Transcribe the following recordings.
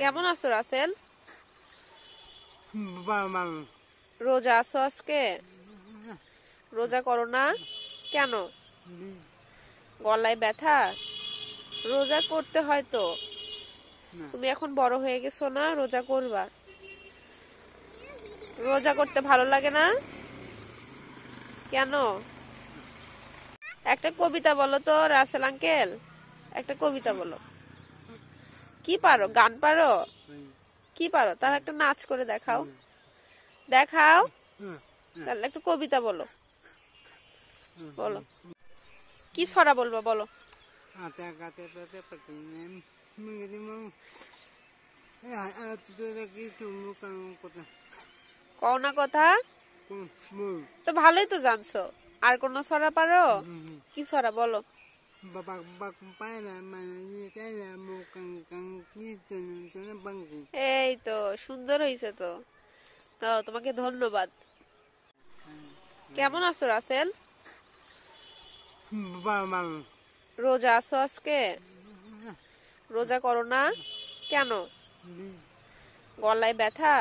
কেমন আছো রাসেল? রোজা আছো আজকে? রোজা করো না কেন? গলায় ব্যথা? রোজা করতে হয় তো। তুমি এখন বড় হয়ে গেছো না, রোজা করবা। রোজা করতে ভালো লাগে না কেন? একটা কবিতা বলো তো রাসেল আঙ্কেল, একটা কবিতা বলো। কি পারো? গান পারো? কি পারো? তাহলে একটা নাচ করে দেখাও। দেখাও তাহলে একটা কবিতা বলো। বলো, কি ছড়া বলবো বলো। কও না কথা তো, ভালোই তো জানছো। আর কোন ছড়া পারো? কি ছড়া বলো। এই তো সুন্দর হয়েছে তো। তো তোমাকে ধন্যবাদ। কেমন আছো রাসেল? রোজা আছো আজকে? রোজা করো না কেন? গলায় ব্যথা?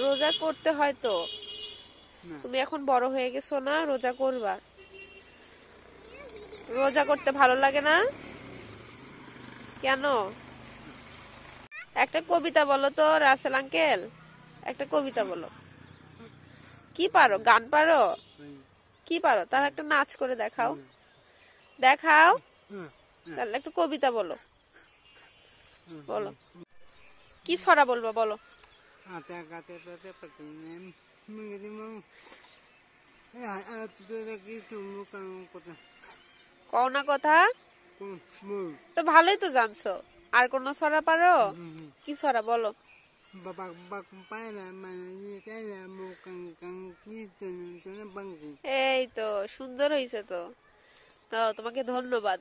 রোজা করতে হয় তো। তুমি এখন বড় হয়ে গেছো না, রোজা করবা। রোজা করতে ভালো লাগে না কেন? একটা কবিতা বলো তো রাসেল আঙ্কেল, একটা কবিতা বলো। কি পারো? গান পারো? কি পারো? তাহলে একটা নাচ করে দেখাও। দেখাও তাহলে একটা কবিতা বলো। বলো, কি ছড়া বলবো বলো। কও না কথা তো, ভালোই তো জানছো। আর কোন ছড়া পারো? কি ছড়া বলো। এই তো সুন্দর হয়েছে তো। তো তোমাকে ধন্যবাদ।